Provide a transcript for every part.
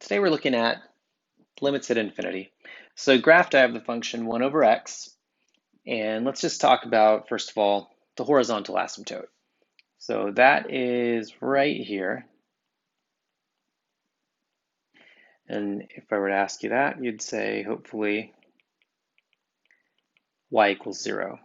Today we're looking at limits at infinity. So graphed I have the function 1 over x, and let's just talk about, first of all, the horizontal asymptote. So that is right here. And if I were to ask you that, you'd say, hopefully, y equals 0.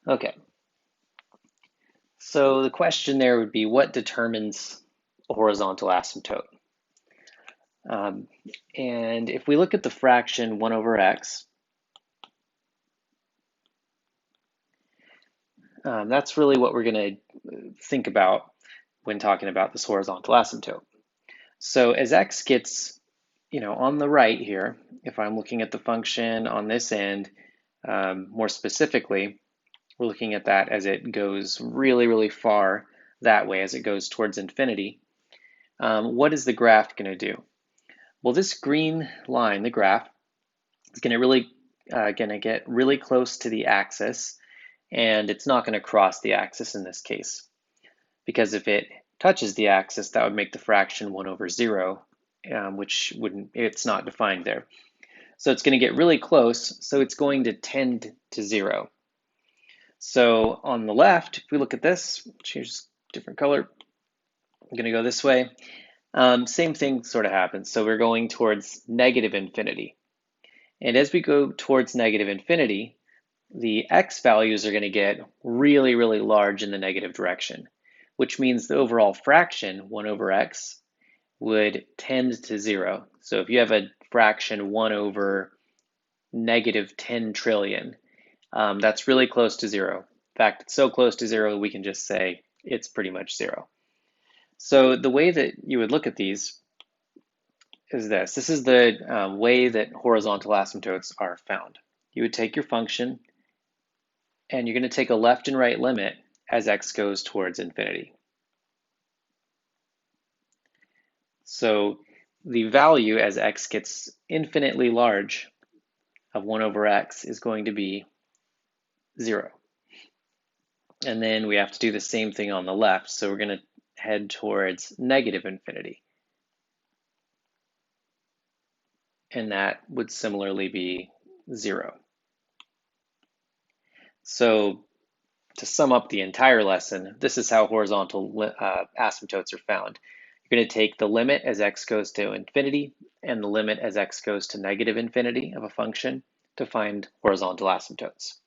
Okay, so the question there would be, what determines a horizontal asymptote? And if we look at the fraction 1 over x, that's really what we're going to think about when talking about this horizontal asymptote. So as x gets, on the right here, if I'm looking at the function on this end, more specifically, we're looking at that as it goes really, really far that way, as it goes towards infinity. What is the graph going to do? Well, this green line, the graph, is going to get really close to the axis, and it's not going to cross the axis in this case, because if it touches the axis, that would make the fraction 1 over 0, which it's not defined there. So it's going to get really close, so it's going to tend to 0. So on the left, if we look at this, choose different color, I'm going to go this way. Same thing sort of happens. So we're going towards negative infinity. And as we go towards negative infinity, the x values are going to get really, really large in the negative direction, which means the overall fraction, 1 over x, would tend to 0. So if you have a fraction 1 over negative 10 trillion, that's really close to 0. In fact, it's so close to 0 we can just say it's pretty much 0. So the way that you would look at these is this. This is the way that horizontal asymptotes are found. You would take your function, and you're going to take a left and right limit as x goes towards infinity. So the value as x gets infinitely large of 1 over x is going to be 0. And then we have to do the same thing on the left. So we're going to head towards negative infinity. And that would similarly be 0. So to sum up the entire lesson, this is how horizontal asymptotes are found. You're going to take the limit as x goes to infinity and the limit as x goes to negative infinity of a function to find horizontal asymptotes.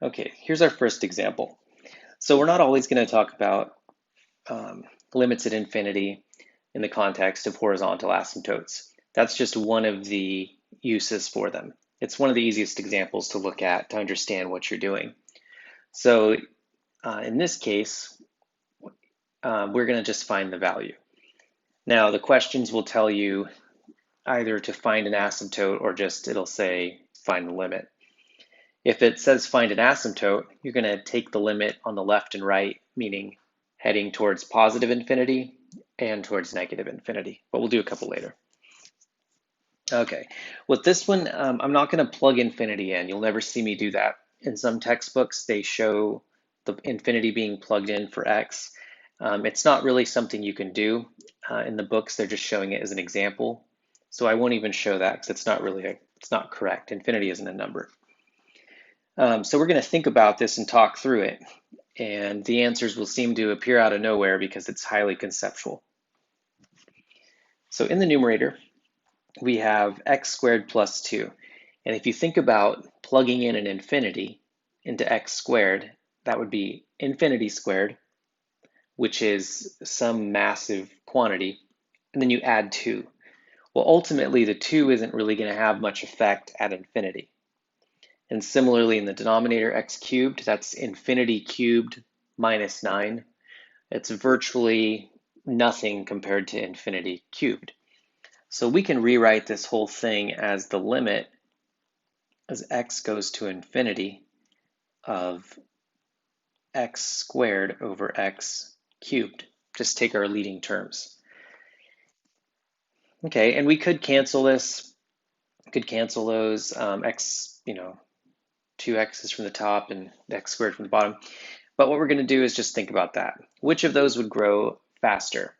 Okay, here's our first example. So we're not always going to talk about limits at infinity in the context of horizontal asymptotes. That's just one of the uses for them. It's one of the easiest examples to look at to understand what you're doing. So in this case, we're going to just find the value. Now, the questions will tell you either to find an asymptote or just it'll say find the limit. If it says find an asymptote, you're going to take the limit on the left and right, meaning heading towards positive infinity and towards negative infinity, but we'll do a couple later. Okay, with this one, I'm not going to plug infinity in. You'll never see me do that. In some textbooks, they show the infinity being plugged in for x. It's not really something you can do. In the books, they're just showing it as an example. So I won't even show that because it's not correct. Infinity isn't a number. So we're going to think about this and talk through it. And the answers will seem to appear out of nowhere because it's highly conceptual. So in the numerator, we have x squared plus 2. And if you think about plugging in an infinity into x squared, that would be infinity squared, which is some massive quantity, and then you add 2. Well, ultimately, the 2 isn't really going to have much effect at infinity. And similarly, in the denominator, x cubed, that's infinity cubed minus 9. It's virtually nothing compared to infinity cubed. So we can rewrite this whole thing as the limit as x goes to infinity of x squared over x cubed. Just take our leading terms. Okay, and we could cancel this Could cancel those. X, 2x's from the top and x squared from the bottom. But what we're going to do is just think about that. Which of those would grow faster?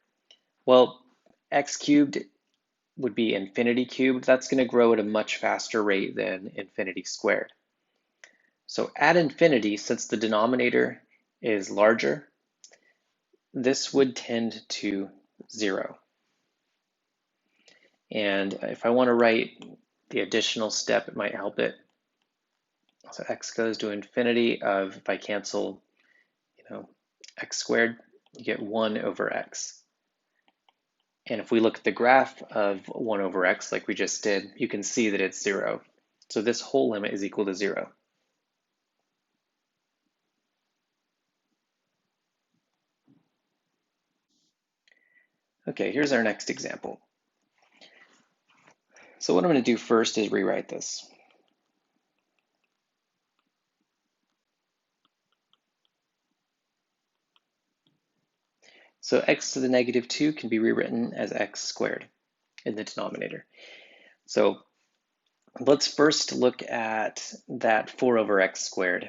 Well, x cubed would be infinity cubed. That's going to grow at a much faster rate than infinity squared. So at infinity, since the denominator is larger, this would tend to 0. And if I want to write the additional step, it might help it. So x goes to infinity of, if I cancel, x squared, you get 1 over x. And if we look at the graph of 1 over x, like we just did, you can see that it's 0. So this whole limit is equal to 0. Okay, here's our next example. So what I'm going to do first is rewrite this. So x to the negative 2 can be rewritten as x squared in the denominator. So let's first look at that 4 over x squared.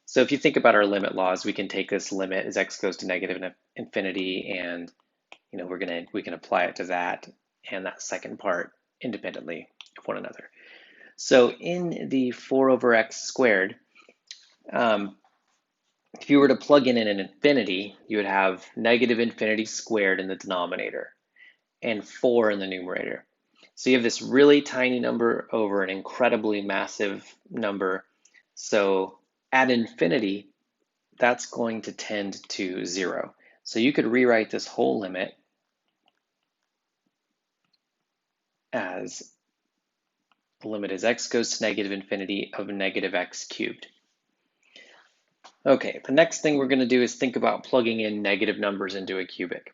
So if you think about our limit laws, we can take this limit as x goes to negative infinity, and we can apply it to that and that second part independently of one another. So in the 4 over x squared, if you were to plug in an infinity, you would have negative infinity squared in the denominator and 4 in the numerator. So you have this really tiny number over an incredibly massive number. So at infinity, that's going to tend to 0. So you could rewrite this whole limit as the limit as x goes to negative infinity of negative x cubed. Okay, the next thing we're going to do is think about plugging in negative numbers into a cubic.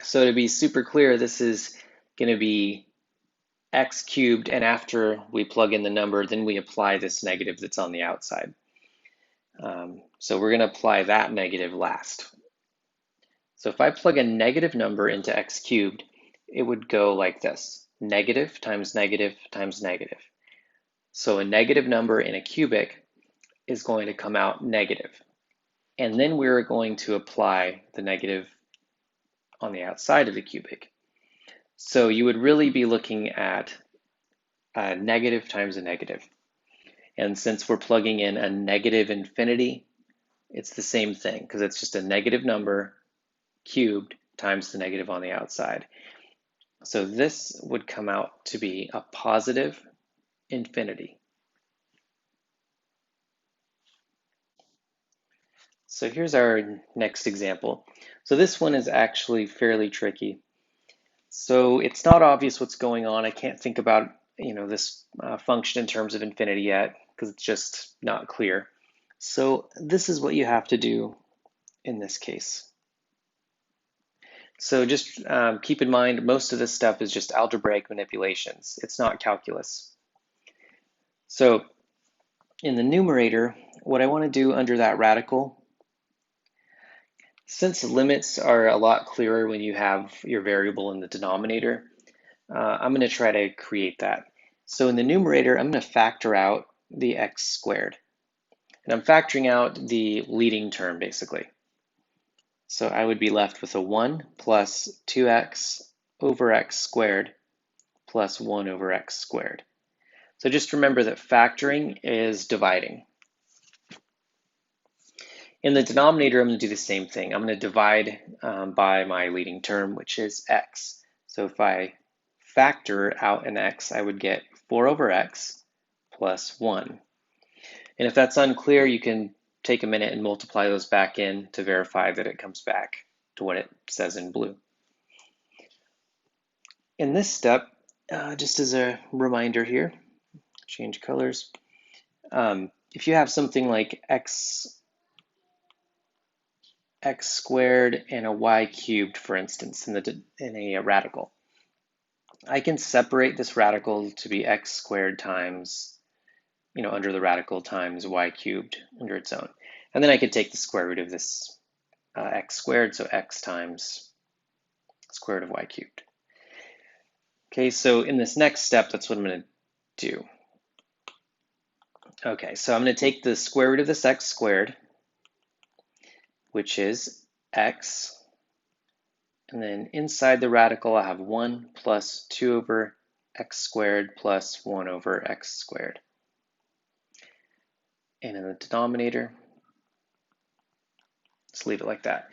So to be super clear, this is going to be x cubed, and after we plug in the number, then we apply this negative that's on the outside. So we're going to apply that negative last. So if I plug a negative number into x cubed, it would go like this: negative times negative times negative. So a negative number in a cubic is going to come out negative. And then we're going to apply the negative on the outside of the cubic. So you would really be looking at a negative times a negative. And since we're plugging in a negative infinity, it's the same thing, because it's just a negative number cubed times the negative on the outside. So this would come out to be a positive infinity. So here's our next example. So this one is actually fairly tricky. So it's not obvious what's going on. I can't think about this function in terms of infinity yet, because it's just not clear. So this is what you have to do in this case. So just keep in mind, most of this stuff is just algebraic manipulations. It's not calculus. So in the numerator, what I want to do under that radical, since limits are a lot clearer when you have your variable in the denominator, I'm going to try to create that. So in the numerator, I'm going to factor out the x squared. And I'm factoring out the leading term, basically. So I would be left with a 1 plus 2x over x squared plus 1 over x squared. So just remember that factoring is dividing. In the denominator, I'm going to do the same thing. I'm going to divide by my leading term, which is x. So if I factor out an x, I would get 4 over x plus 1. And if that's unclear, you can take a minute and multiply those back in to verify that it comes back to what it says in blue. In this step, just as a reminder here, change colors. If you have something like x squared and a y cubed, for instance, in a radical, I can separate this radical to be x squared times, under the radical times y cubed under its own. And then I could take the square root of this x squared, so x times square root of y cubed. Okay, so in this next step, that's what I'm going to do. Okay, so I'm going to take the square root of this x squared, which is x, and then inside the radical I have 1 plus 2 over x squared plus 1 over x squared. And in the denominator, let's leave it like that.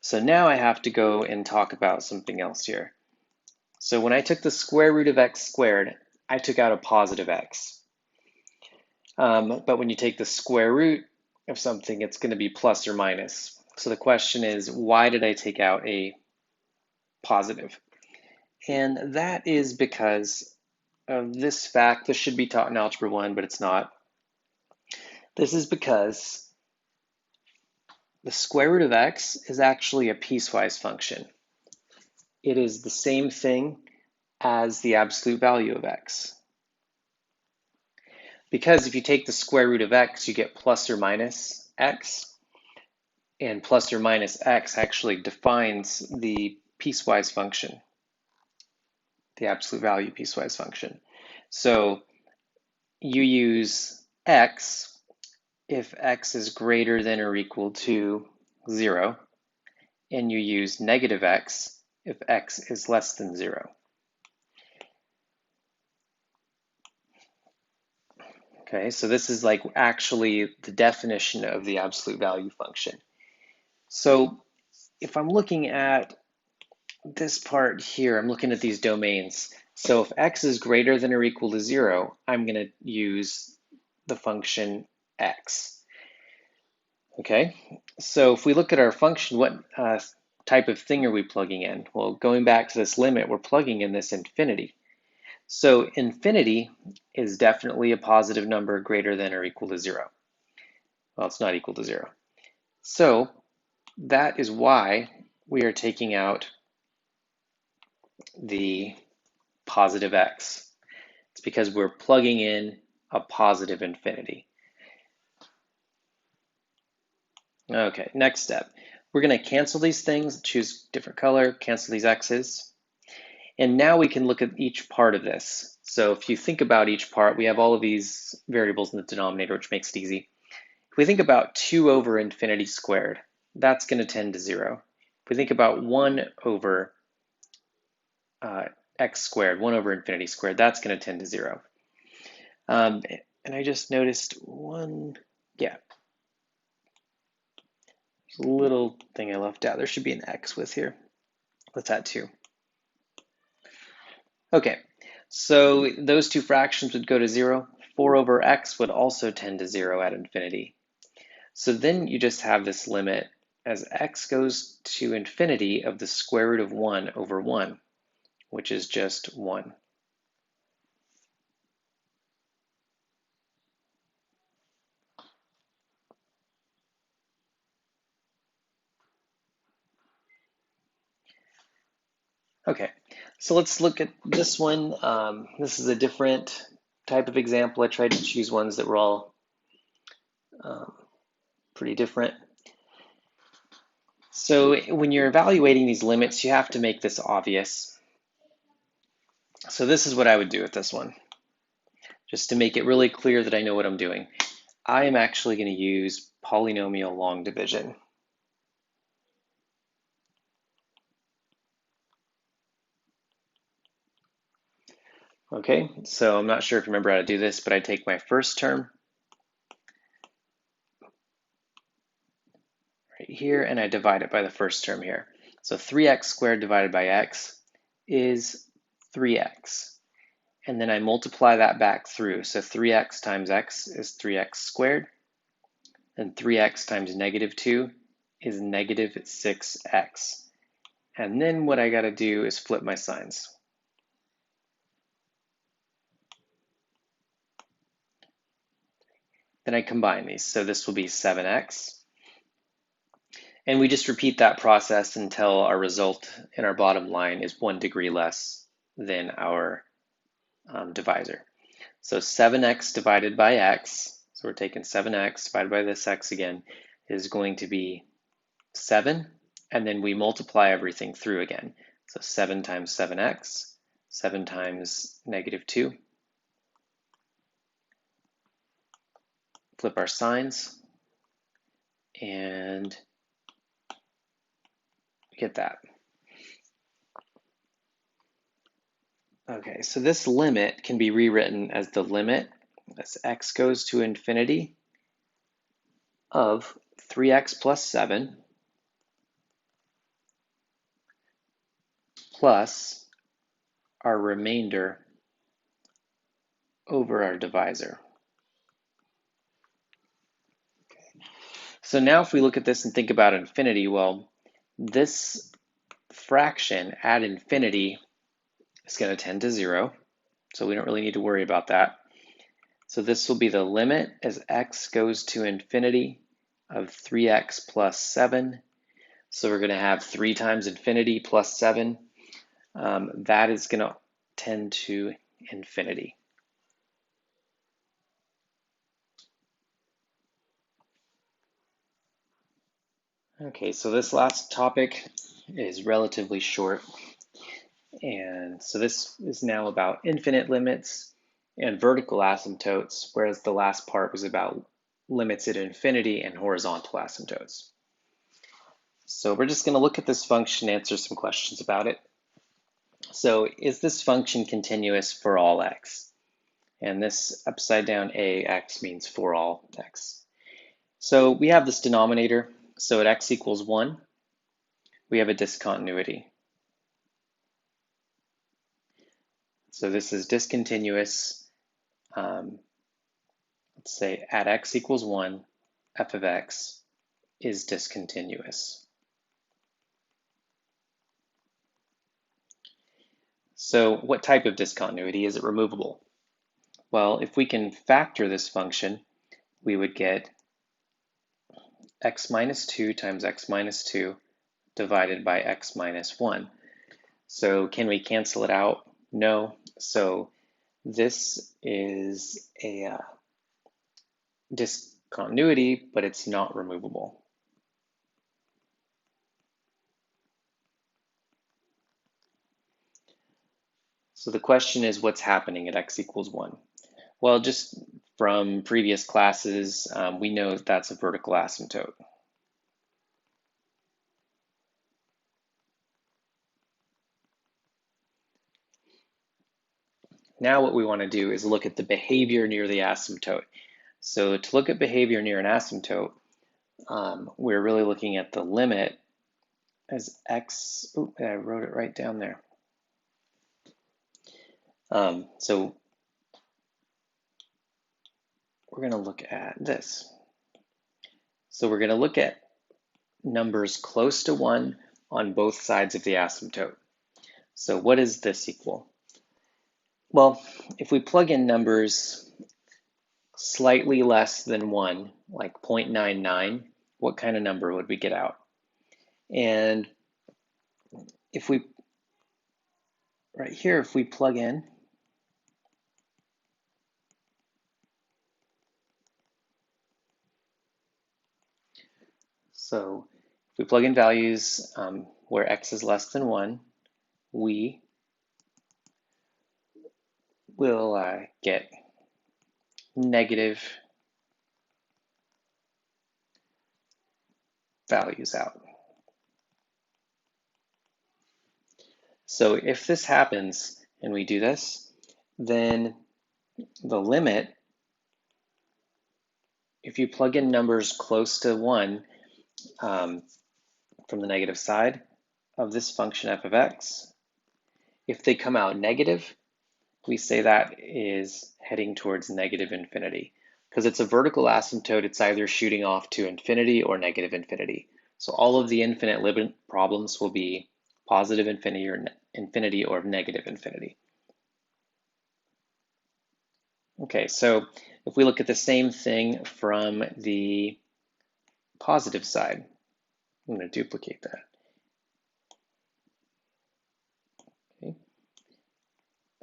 So now I have to go and talk about something else here. So when I took the square root of x squared, I took out a positive x. But when you take the square root of something, it's going to be plus or minus. So the question is, why did I take out a positive? And that is because of this fact. This should be taught in Algebra 1, but it's not. This is because the square root of x is actually a piecewise function. It is the same thing as the absolute value of x. Because if you take the square root of x, you get plus or minus x, and plus or minus x actually defines the piecewise function, the absolute value piecewise function. So you use x if x is greater than or equal to 0, and you use negative x if x is less than 0. Okay, so this is like actually the definition of the absolute value function. So if I'm looking at this part here, I'm looking at these domains. So if x is greater than or equal to 0, I'm going to use the function x. Okay, so if we look at our function, what type of thing are we plugging in? Well, going back to this limit, we're plugging in this infinity. So infinity is definitely a positive number greater than or equal to 0. Well, it's not equal to 0. So that is why we are taking out the positive x. It's because we're plugging in a positive infinity. Okay, next step. We're going to cancel these things, choose different color, cancel these x's. And now we can look at each part of this. So if you think about each part, we have all of these variables in the denominator, which makes it easy. If we think about 2 over infinity squared, that's going to tend to 0. If we think about 1 over x squared, 1 over infinity squared, that's going to tend to 0. And I just noticed there's a little thing I left out. There should be an x with here. Let's add 2. Okay, so those two fractions would go to 0. 4 over x would also tend to 0 at infinity. So then you just have this limit as x goes to infinity of the square root of 1 over 1, which is just 1. Okay, so let's look at this one. This is a different type of example. I tried to choose ones that were all pretty different. So when you're evaluating these limits, you have to make this obvious. So this is what I would do with this one. Just to make it really clear that I know what I'm doing. I am actually going to use polynomial long division. Okay, so I'm not sure if you remember how to do this, but I take my first term right here and I divide it by the first term here. So 3x squared divided by x is 3x. And then I multiply that back through. So 3x times x is 3x squared. And 3x times negative 2 is negative 6x. And then what I got to do is flip my signs. Then I combine these. So this will be 7x. And we just repeat that process until our result in our bottom line is 1 degree less than our divisor. So 7x divided by x, so we're taking 7x divided by this x again, is going to be 7, and then we multiply everything through again. So 7 times 7x, 7 times -2. Flip our signs and get that. Okay, so this limit can be rewritten as the limit as x goes to infinity of 3x plus 7 plus our remainder over our divisor. So now if we look at this and think about infinity, well, this fraction at infinity is going to tend to 0, so we don't really need to worry about that. So this will be the limit as x goes to infinity of 3x plus 7. So we're going to have 3 times infinity plus 7. That is going to tend to infinity. Okay, so this last topic is relatively short. And so this is now about infinite limits and vertical asymptotes, whereas the last part was about limits at infinity and horizontal asymptotes. So we're just going to look at this function, answer some questions about it. So is this function continuous for all x? And this upside down ax means for all x. So we have this denominator. So at x equals 1, we have a discontinuity. So this is discontinuous. Let's say at x equals 1, f of x is discontinuous. So what type of discontinuity? Is it removable? Well, if we can factor this function, we would get x minus 2 times x minus 2 divided by x minus 1. So can we cancel it out? No. So this is a discontinuity, but it's not removable. So the question is, what's happening at x equals 1? Well, just from previous classes, we know that that's a vertical asymptote. Now what we want to do is look at the behavior near the asymptote. So to look at behavior near an asymptote, we're really looking at the limit as x, I wrote it right down there. So we're going to look at this. So we're going to look at numbers close to 1 on both sides of the asymptote. So what does this equal? Well, if we plug in numbers slightly less than 1, like 0.99, what kind of number would we get out? And if we, right here, if we plug in so if we plug in values where x is less than 1, we will get negative values out. So if this happens and we do this, then the limit, if you plug in numbers close to 1 from the negative side of this function f of x, if they come out negative, we say that is heading towards negative infinity. Because it's a vertical asymptote, it's either shooting off to infinity or negative infinity. So all of the infinite limit problems will be positive infinity or negative infinity. Okay, so if we look at the same thing from the positive side, I'm going to duplicate that. Okay.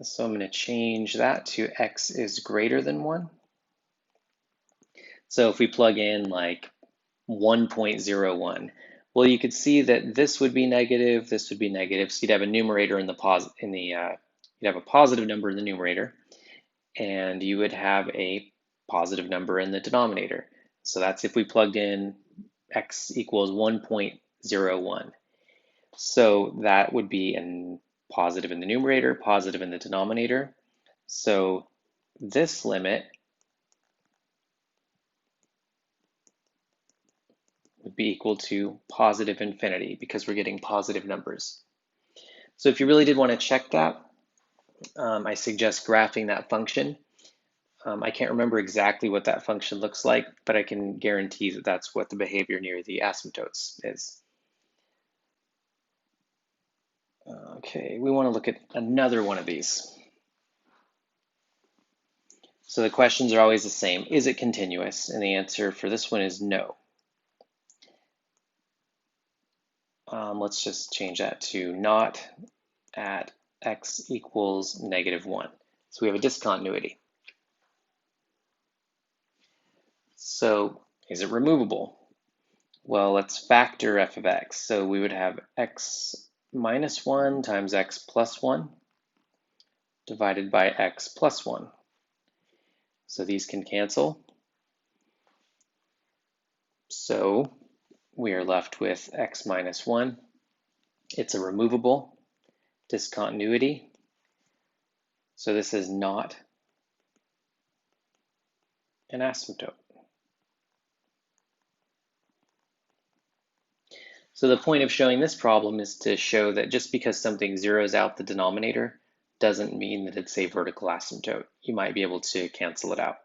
So I'm going to change that to x is greater than 1. So if we plug in like 1.01, well, you could see that this would be negative, this would be negative. So you'd have a numerator in the you'd have a positive number in the numerator, and you would have a positive number in the denominator. So that's if we plugged in x equals 1.01. So that would be a positive in the numerator, positive in the denominator. So this limit would be equal to positive infinity because we're getting positive numbers. So if you really did want to check that, I suggest graphing that function. I can't remember exactly what that function looks like, but I can guarantee that that's what the behavior near the asymptotes is. Okay, we want to look at another one of these. So the questions are always the same. Is it continuous? And the answer for this one is no. Let's just change that to not at x equals -1. So we have a discontinuity. So is it removable? Well, let's factor f of x. So we would have x minus 1 times x plus 1 divided by x plus 1. So these can cancel. So we are left with x minus 1. It's a removable discontinuity. So this is not an asymptote. So the point of showing this problem is to show that just because something zeroes out the denominator doesn't mean that it's a vertical asymptote. You might be able to cancel it out.